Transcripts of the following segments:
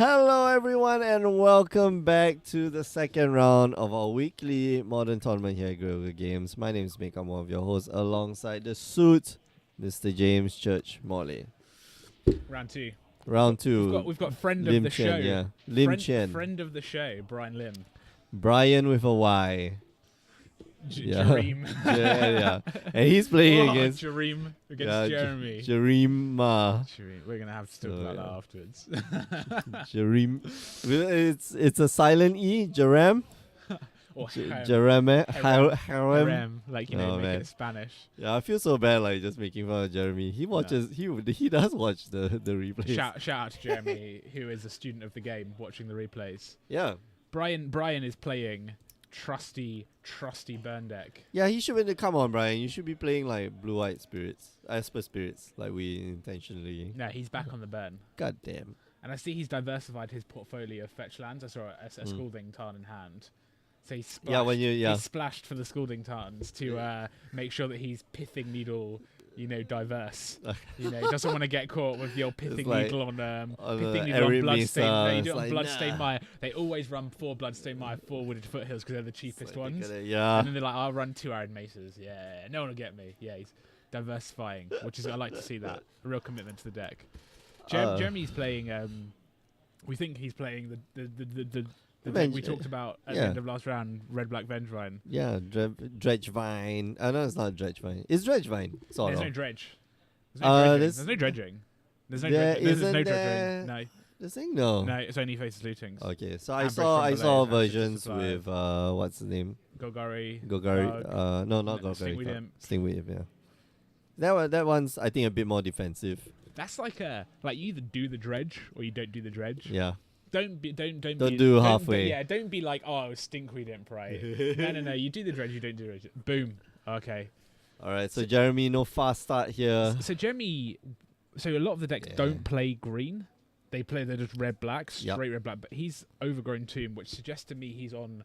Hello, everyone, and welcome back to the second round of our weekly modern tournament here at Grover Games. My name is Mick. I'm one of your hosts, alongside the suit, Mr. James Church Morley. Round two. Round two. We've got friend Lim of the Chen, show. yeah. Lim friend, Chen. friend of the show, Brian Lim. Brian with a Y. Yeah. Jareem. Yeah. And he's playing against Jareem against Jeremy. Jareem Ma. Jareem. We're gonna have to talk about that afterwards. Jareem. It's a silent E. Jaram. Or Jareme. Harem. Harem, like make man. it Spanish. Yeah, I feel so bad like just making fun of Jeremy. He watches. He does watch the replays. Shout out to Jeremy, who is a student of the game, watching the replays. Yeah. Brian is playing trusty burn deck. Yeah, he should be. Come on, Brian. You should be playing like blue-white spirits, Esper spirits, like we intentionally. No, he's back on the burn. God damn. And I see he's diversified his portfolio of fetch lands. I saw a Scalding Tarn in hand. So he splashed, he splashed for the Scalding Tarns to make sure that he's Pithing Needle, diverse. He doesn't want to get caught with the old Pithing Needle on Pithing Needle on Bloodstained. No, you do it on Bloodstained Mire. They always run 4 Bloodstained Mire, 4 Wooded Foothills because they're the cheapest ones. Yeah. And then they're like, I'll run 2 Iron Maces. Yeah, no one will get me. Yeah, he's diversifying, which is I like to see that. A real commitment to the deck. Jeremy's playing. We think he's playing the deck we talked about at the end of last round, Red Black Vengevine. Yeah, Dredgevine. No, it's not Dredgevine. It's Dredgevine. There's no dredge. There's no dredging. There's no dredging. No. This thing, no. No, it's only Faces Lootings. Okay, so I saw versions with what's the name? Golgari. No, not Golgari. Stingweed, yeah. That one's I think a bit more defensive. That's like you either do the dredge or you don't do the dredge. Yeah. Don't halfway. Don't be like, oh, Stinkweed Imp, right? No. You do the dredge, you don't do the dredge. Boom. Okay. All right. So Jeremy, no fast start here. So Jeremy, a lot of the decks don't play green. They play they're just red-black, straight red-black. But he's Overgrown Tomb, which suggests to me he's on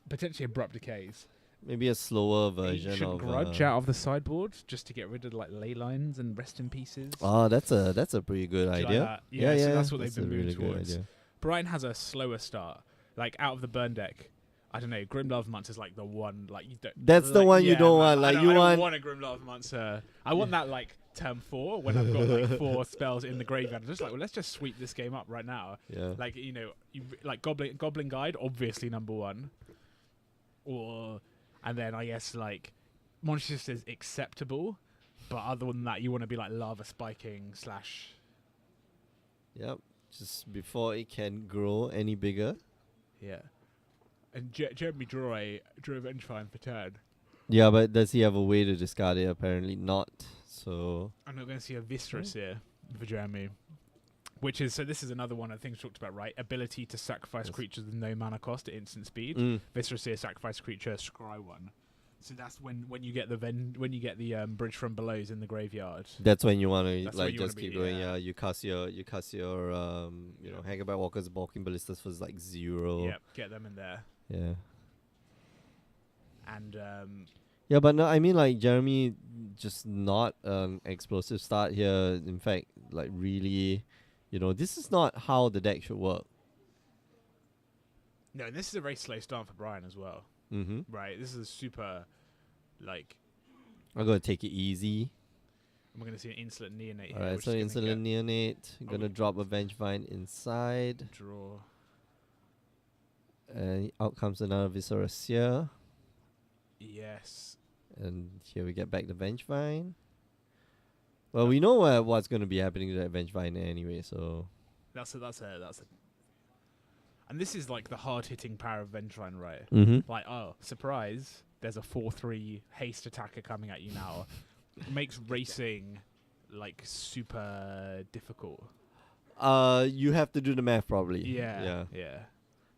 potentially Abrupt Decays. Maybe a slower version of Grudge out of the sideboard just to get rid of ley lines and rest in pieces. Oh, that's a pretty good idea. Like that? Yeah, so that's what they've been moving towards. Brian has a slower start, like out of the burn deck. I don't know. Grim Lava Monster is like the one. Like you don't. That's the one you don't want. Like I don't want a Grim Lava Monster. I want that like turn 4 when I've got like 4 spells in the graveyard. I'm just like, well, let's just sweep this game up right now. Yeah. Like like Goblin Guide, obviously number 1. And then I guess like Monstrous is acceptable, but other than that, you want to be like Lava Spiking / Yep. Just before it can grow any bigger. Yeah. And Jeremy drew Vengevine for turn. Yeah, but does he have a way to discard it? Apparently not. So I'm not going to see a Viscerous here for Jeremy. Which is, so this is another one of the things we talked about, right? Ability to sacrifice creatures with no mana cost at instant speed. Viscerous, sacrifice creature, scry 1. So that's when you get the Bridge from Below's in the graveyard. That's when you want to like just keep going. Yeah, you cast your Hagabat Walker's Balking Ballistas for like 0. Yep, get them in there. Yeah. And yeah, but no, I mean like Jeremy just not explosive start here. In fact, like really, this is not how the deck should work. No, and this is a very slow start for Brian as well. Mm-hmm. Right, this is a super, like... I'm going to take it easy. I'm going to see an Insolent Neonate here. Alright, so Insolent Neonate. I'm going to drop a Vengevine inside. Draw. And out comes another Viscerous here. Yes. And here we get back the Vengevine. Well, we know what's going to be happening to that Vengevine anyway, so... That's a... And this is like the hard-hitting power of Vengevine, right? Mm-hmm. Like, oh, surprise, there's a 4/3 haste attacker coming at you now. It makes racing like super difficult. You have to do the math probably. Yeah.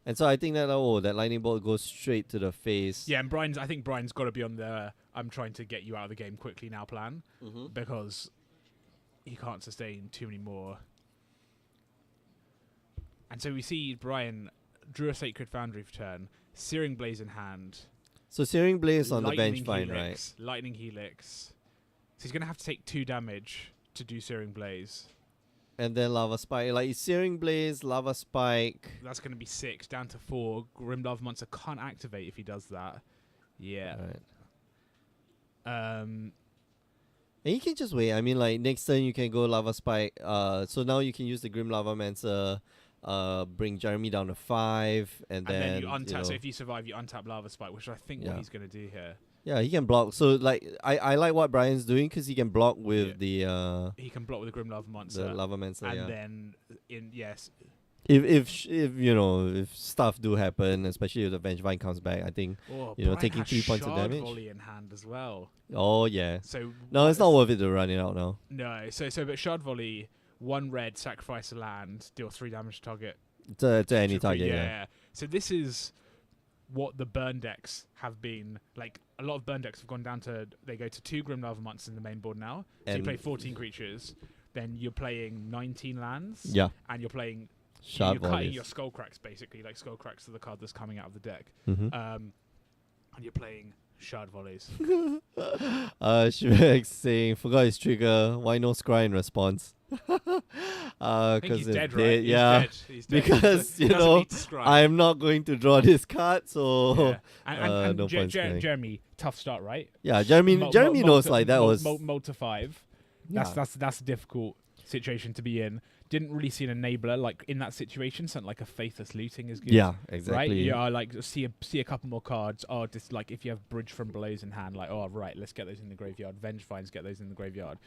And so I think that that lightning bolt goes straight to the face. Yeah, and I think Brian's got to be on the I'm trying to get you out of the game quickly now plan, because he can't sustain too many more. And so we see Brian drew a Sacred Foundry for turn, Searing Blaze in hand. So Searing Blaze on the Vengevine, right? Lightning Helix. So he's going to have to take 2 damage to do Searing Blaze. And then Lava Spike, like Searing Blaze, Lava Spike. That's going to be 6, down to 4. Grim Lava Monster can't activate if he does that. Yeah. Right. And you can just wait. I mean, like next turn you can go Lava Spike. So now you can use the Grim Lava Mancer, bring Jeremy down to 5, and then you untap. So if you survive, you untap Lava Spike, which I think what he's going to do here. Yeah, he can block. So like, I like what Brian's doing because he can block with the. He can block with the Grim Lava Monster. The Lava Mancer, and then If you know, if stuff do happen, especially if the Vengevine comes back, I think Brian taking 3 points of damage. Volley in hand as well. Oh yeah. So no, it's not worth it to run it out now. No, but Shard Volley, 1 red, sacrifice a land, deal 3 damage to target. To any target. Yeah. So this is what the burn decks have been like. A lot of burn decks have gone down to they go to 2 Grim Lava Monsters in the main board now. So you play 14 creatures, then you're playing 19 lands. Yeah. And you're playing. You're cutting your Skullcracks basically, like Skullcracks are the card that's coming out of the deck. Mm-hmm. And you're playing Shard Volleys. Shivek saying forgot his trigger. Why no scry in response? I think he's dead, right? Yeah, he's dead. Because I'm not going to draw this card, so and no point. Jeremy, tough start, right? Yeah, Jeremy knows like that was Mold to 5. That's a difficult situation to be in. Didn't really see an enabler like in that situation. Something like a Faithless Looting is good. Yeah, exactly. Right? Yeah, like see a couple more cards. Oh, just like if you have Bridge from Below's in hand, like right, let's get those in the graveyard. Vengevines, get those in the graveyard.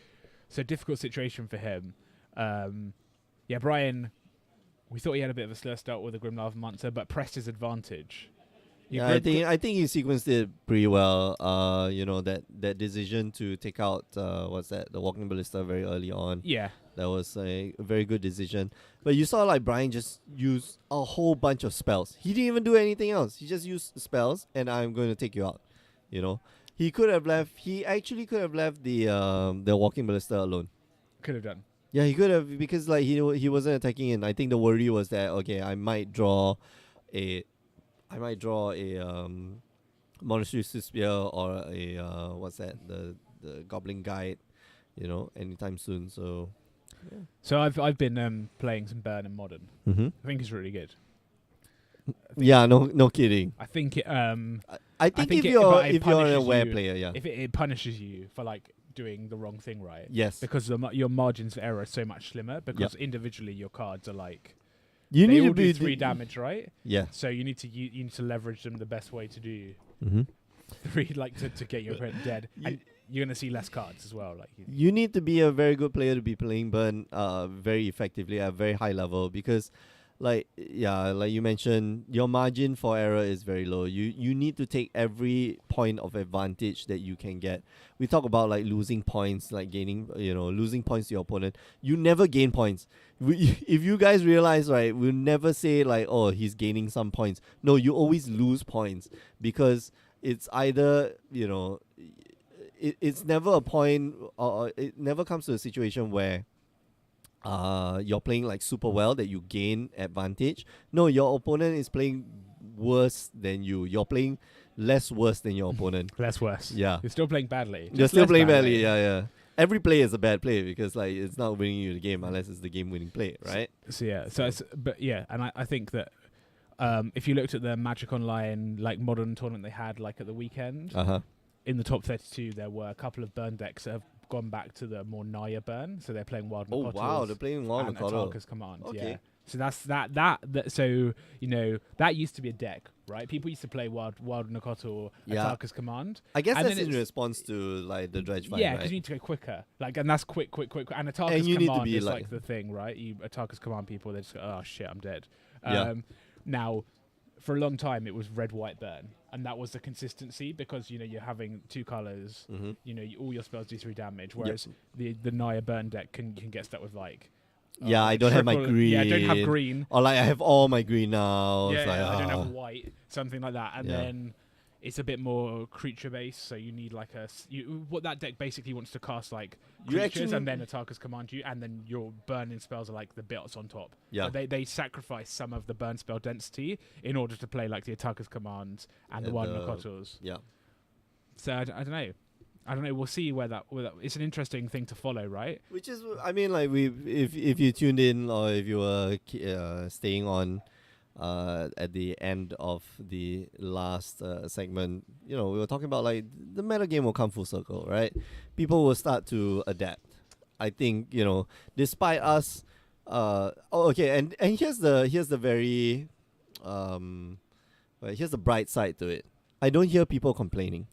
So difficult situation for him. Brian, we thought he had a bit of a slow start with the Grim Lava Monster, but pressed his advantage. I think he sequenced it pretty well. That decision to take out the Walking Ballista very early on. Yeah, that was a very good decision. But you saw like Brian just use a whole bunch of spells. He didn't even do anything else. He just used spells, and I'm going to take you out. He could have left. He actually could have left the Walking Ballista alone. Could have done. Yeah, he could have, because like he wasn't attacking in. I think the worry was that I might draw a Monastery Spear or a the Goblin Guide, anytime soon. So yeah. So I've been playing some Burn and Modern. Mm-hmm. I think it's really good. Yeah, no kidding. I think I think if you're an aware player, yeah. If it punishes you for like doing the wrong thing, right? Yes. Because your margins for error are so much slimmer. Because individually your cards are like. You they need all to be do 3 damage, right? Yeah. So you need to leverage them the best way to do 3, like to get your opponent dead. And you're gonna see less cards as well. Like you need to be a very good player to be playing Burn very effectively at a very high level, because like you mentioned, your margin for error is very low. You need to take every point of advantage that you can get. We talk about like losing points, like gaining, losing points to your opponent. You never gain points. If you guys realize, right, we'll never say like, oh, he's gaining some points. No, you always lose points, because it's either, it's never a point, or it never comes to a situation where you're playing like super well that you gain advantage. No, your opponent is playing worse than you. You're playing less worse than your opponent. Less worse. Yeah. You're still playing badly. You're still playing badly. Yeah. Every play is a bad play, because like it's not winning you the game unless it's the game-winning play, right? And I think that if you looked at the Magic Online like modern tournament they had like at the weekend, in the top 32 there were a couple of Burn decks that have gone back to the more Naya Burn, so they're playing Wild Nacotl. Oh wow, they're playing Wild Nacotl. Atarka's Command. Okay. Yeah. So that's that. So that used to be a deck, right? People used to play Wild Nacotl, Atarka's Command. I guess that's in response to like the dredge fight. Yeah, because you need to go quicker. Like, and that's quick. And Atarka's Command is like the thing, right? Atarka's Command people, they just go, oh shit, I'm dead. Now, for a long time, it was red-white Burn, and that was the consistency, because you're having 2 colors. Mm-hmm. All your spells do 3 damage, whereas the Naya Burn deck can get stuck with like. I don't have my green. Yeah, I don't have green. Or like I have all my green now. Yeah, I don't have white, something like that, and then it's a bit more creature based. So you need like what that deck basically wants to cast like creatures, and then Atarka's Command you, and then your burning spells are like the bits on top. Yeah, but they sacrifice some of the burn spell density in order to play like the Atarka's Command and the Wild Nacotls. Yeah. So I don't know. I don't know. We'll see where that. It's an interesting thing to follow, right? Which is, I mean, like if you tuned in or if you were staying on at the end of the last segment, you know, we were talking about like the meta game will come full circle, right? People will start to adapt. I think, you know, despite us, okay, and here's the very, here's the bright side to it. I don't hear people complaining.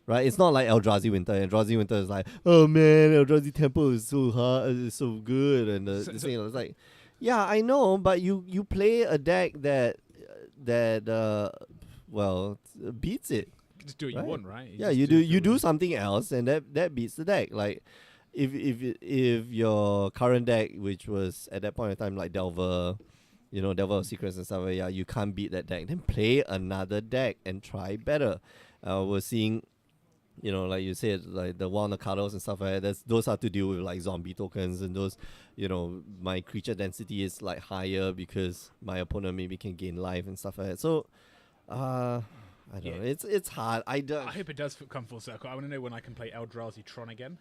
Right, it's not like Eldrazi Winter. Eldrazi Winter is like, oh man, Eldrazi Temple is so hard, it's so good, and it's like, yeah, I know, but you play a deck that beats it. Just do what you want, right? You do something else, and that beats the deck. Like, if your current deck, which was at that point in time like Delver, you know, Delver of Secrets and stuff, you can't beat that deck, then play another deck and try better. We're seeing, you know, like you said, like the Wild Nakados and stuff like that, those are to deal with like zombie tokens, and those, you know, my creature density is like higher because my opponent maybe can gain life and stuff like that. So, I don't know. It's hard. I hope it does come full circle. I want to know when I can play Eldrazi Tron again.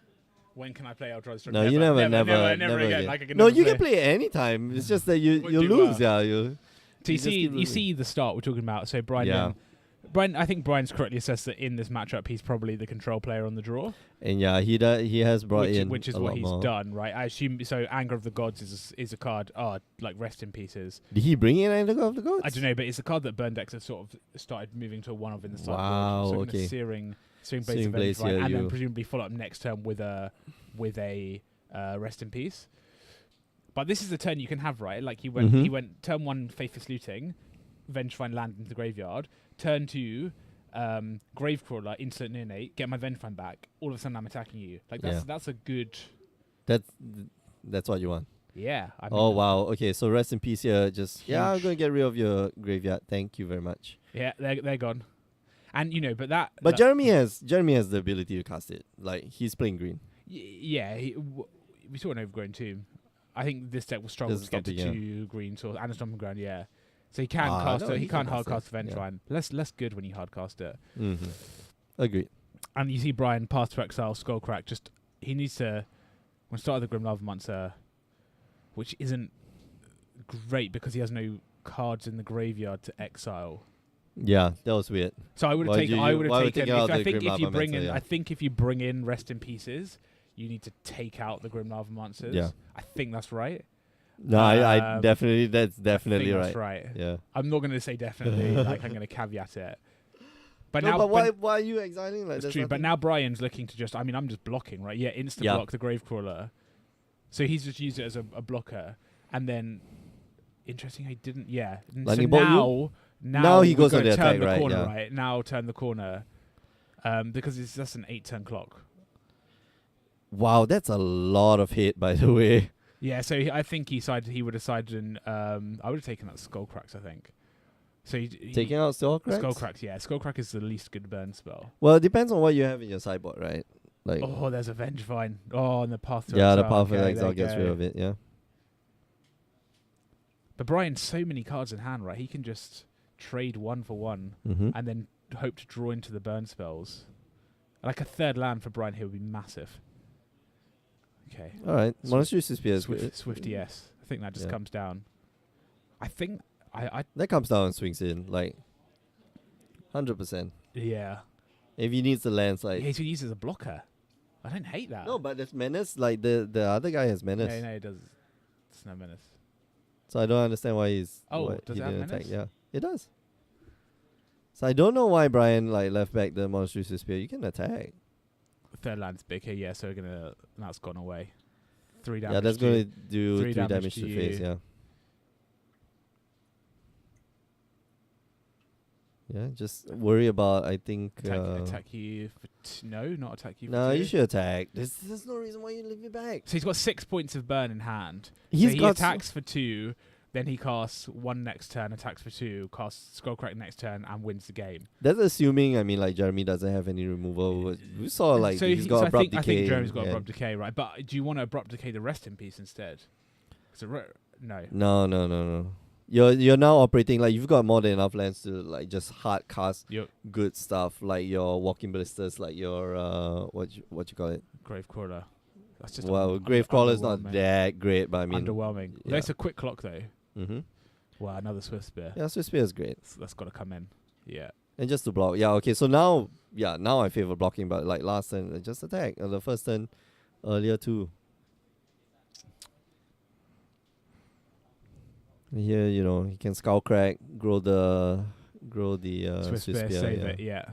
When can I play Eldrazi Tron? No, you never again. Like, no, you can play it anytime. It's just that you lose. You see the start we're talking about. So Brian. I think Brian's correctly assessed that in this matchup he's probably the control player on the draw. And yeah, he has brought in which is a what lot he's more. done, right? I assume so. Anger of the Gods is a card. Like Rest in Pieces. Did he bring in Anger of the Gods? I don't know, but it's a card that burn decks have sort of started moving to a one of in the sideboard. Wow, so okay. Searing Blaze, yeah, and then presumably follow up next turn with a Rest in Peace. But this is the turn you can have, right? Like he went turn 1 Faithless Looting, Vengefine land into the graveyard. Turn 2. Gravecrawler, instant neonate, get my Vengefine back. All of a sudden, I'm attacking you. Like that's a good. That's what you want. Yeah. I mean, oh wow. Okay, so Rest in Peace here. Just I'm gonna get rid of your graveyard. Thank you very much. Yeah, they're gone. And you know, but Jeremy has the ability to cast it. Like he's playing green. Yeah, we saw an Overgrown Tomb. I think this deck will struggle to get to 2 green source and a Stomping Ground. Yeah. So he can cast it. He can't hard cast Vengefine. Yeah. Less good when you hard cast it. Mm-hmm. Agreed. And you see Brian Path to Exile, Skullcrack. Just he needs to when start of the Grim Lava Monster, which isn't great because he has no cards in the graveyard to exile. Yeah, that was weird. So I would have taken. I think if you bring in Rest in Pieces, you need to take out the Grim Lava Monsters. Yeah. I think that's right. No, I definitely, that's definitely right. That's right. Yeah. I'm not going to say definitely, like I'm going to caveat it. But why are you exiling? Like, that's true. But now Brian's looking to just, I'm just blocking, right? Yeah, block the Gravecrawler. So he's just used it as a blocker. And then, interesting, he didn't, yeah. So now he goes on the attack, right? Corner, right? Now turn the corner. Because that's an 8-turn clock. Wow, that's a lot of hit, by the way. Yeah, so I think he would have sided I would have taken that Skullcracks, I think. So taking out Skullcracks? Skullcracks, yeah. Skullcrack is the least good burn spell. Well, it depends on what you have in your sideboard, right? Like there's a Vengefine. Oh, and the Path to Exile. Yeah, the Path to Exile gets rid of it, yeah. But Brian's so many cards in hand, right? He can just trade 1 for 1 and then hope to draw into the burn spells. Like a third land for Brian here would be massive. Okay. All right. Monastery Spear is Swifty, yes. I think that just comes down. I think that comes down and swings in like 100%. Yeah. If he needs the lands, like he's used as a blocker. I don't hate that. No, but there's menace. Like the other guy has menace. No, it does. It's no menace. So I don't understand why he's. Does it have menace? Attack. Yeah, it does. So I don't know why Brian left back the Monastery Spear. You can attack. Third land's big here, yeah, so that's gone away. 3 damage. Yeah, that's going to do 3 damage to face, yeah. Yeah, just worry about, I think... Attack you for... not attack you for 2. No, you should attack. There's no reason why you leave it back. So he's got 6 points of burn in hand. He attacks for 2... Then he casts 1 next turn, attacks for 2, casts Skullcrack next turn, and wins the game. That's assuming, Jeremy doesn't have any removal. We saw, he's got Abrupt Decay. I think Jeremy's got Abrupt Decay, right? But do you want to Abrupt Decay the Rest in Peace instead? No. No. You're now operating like you've got more than enough lands to like just hard cast good stuff like your walking ballistas, like your what you call it? Gravecrawler. That's just Gravecrawler is not that great, but I mean underwhelming. Yeah. There's a quick clock though. Mm-hmm. Wow, another Swift Spear. Yeah, Swift Spear is great. So that's got to come in. Yeah. And just to block. Yeah, okay. So now I favor blocking, but like last turn, just attack. The first turn earlier too. Here, you can Skull Crack, grow the Swift Spear, save it, yeah.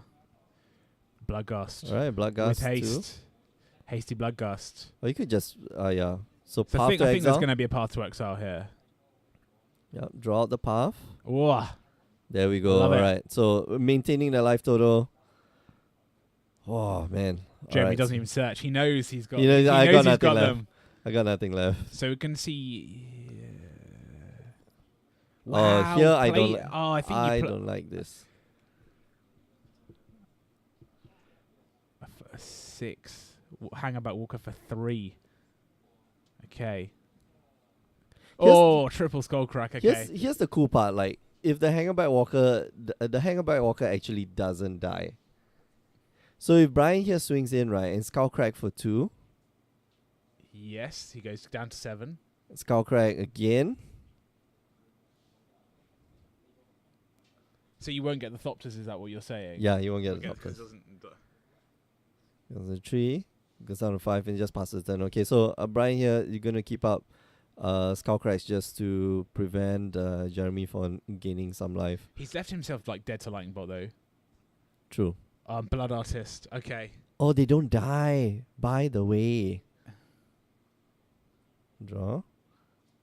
Bloodgust. Alright, Bloodgust with haste. too. Hasty Bloodgust. Or you could just yeah. So I path think to there's exile. going to be a path to exile here. Yeah, draw out the path. Whoa. There we go. Alright. So maintaining the life total. Oh man. Jeremy doesn't even search. He knows he's got. I knows got he's got left. them. I got nothing left. So we can see. Wow, here I don't. I think I don't like this. 6. Hangabout Walker for 3. Okay. Triple Skullcrack. Okay. Here's the cool part. Like, if the Hangabout Walker, the Hangabout Walker actually doesn't die. So if Brian here swings in, right, and Skullcrack for 2. Yes, he goes down to 7. Skullcrack again. So you won't get the Thopters, is that what you're saying? Yeah, you won't get the Thopters. There's a 3. Goes down to 5 and just passes the turn. Okay, so Brian here, you're going to keep up Skullcracks just to prevent Jeremy from gaining some life. He's left himself like dead to Lightning Bolt though. True. Blood Artist. Okay. Oh, they don't die, by the way. Draw.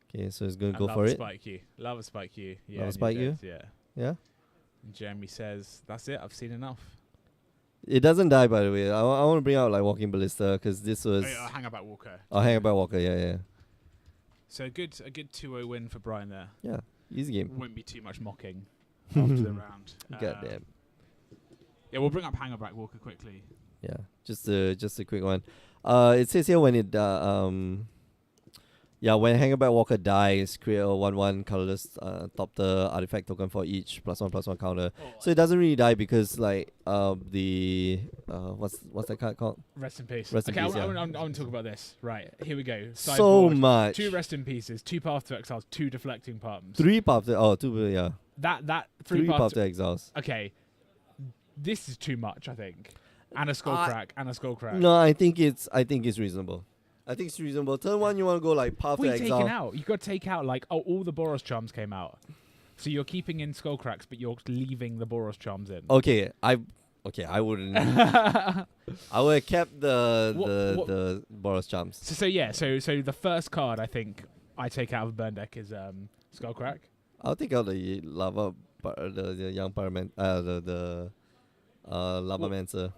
Okay, so he's going to go for it. Lava Spike you. Yeah. Lava Spike you? Yeah. Yeah? And Jeremy says, that's it, I've seen enough. It doesn't die, by the way. I want to bring out like Walking Ballista because this was... Hangabout Walker. Hangabout Walker, yeah. So a good 2-0 win for Brian there. Yeah, easy game. Won't be too much mocking after the round. Goddamn. Yeah, we'll bring up Hangabout Walker quickly. Yeah, just a quick one. It says here when it when Hangabout Walker dies, create a 1/1 colorless Thopter artifact token for each +1/+1 counter. So it doesn't really die because like the what's that card called? Rest in peace. Rest in peace. I want to talk about this. Right, here we go. Sideboard, so much. 2 Rest in Pieces, 2 Path to Exiles, 2 Deflecting Palms. 3 Path to 2 yeah. That 3 Path to Exiles. Okay, this is too much. I think. And a Skullcrack. No, I think it's reasonable. I think it's reasonable. Turn 1, you want to go like Path to Exile. Taken out? You got to take out like all the Boros Charms came out, so you're keeping in Skullcracks, but you're leaving the Boros Charms in. Okay, I wouldn't. I would have kept the Boros Charms. So the first card I think I take out of a burn deck is Skullcrack. I'll take out the Lava, the Young Parament, the Lavamancer.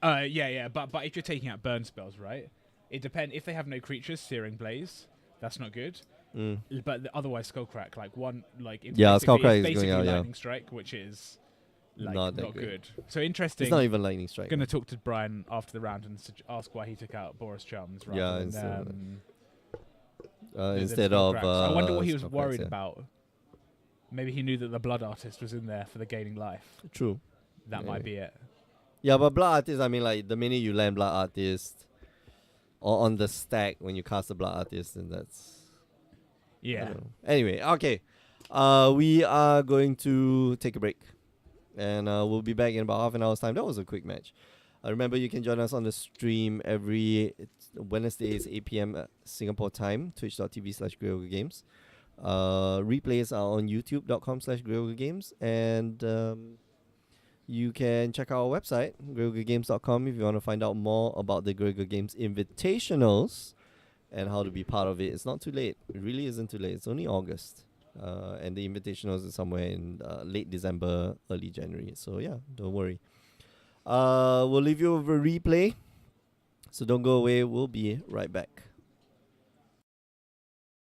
Yeah. But if you're taking out burn spells, right? It depends. If they have no creatures, Searing Blaze, that's not good. But otherwise, Skullcrack, like one, like it's Skullcrack is going out. Lightning Strike, which is like not good. So interesting. It's not even Lightning Strike. Going to talk to Brian after the round and ask why he took out Boros Charms. Instead of. I wonder what he was worried about. Maybe he knew that the Blood Artist was in there for the gaining life. True. That might be it. Yeah, but Blood Artist, I mean, like the minute you land Blood Artist. Or on the stack when you cast the Blood Artist, and that's... Yeah. Anyway, okay. We are going to take a break. And we'll be back in about half an hour's time. That was a quick match. Remember, you can join us on the stream every Wednesdays, 8 p.m. Singapore time, twitch.tv/GreyOgreGames. Replays are on youtube.com/GreyOgreGames. And... you can check out our website, GreyOgreGames.com, if you want to find out more about the Grey Ogre Games Invitationals and how to be part of it. It's not too late. It really isn't too late. It's only August. And the Invitationals is somewhere in late December, early January. So, yeah, don't worry. We'll leave you with a replay. So don't go away. We'll be right back.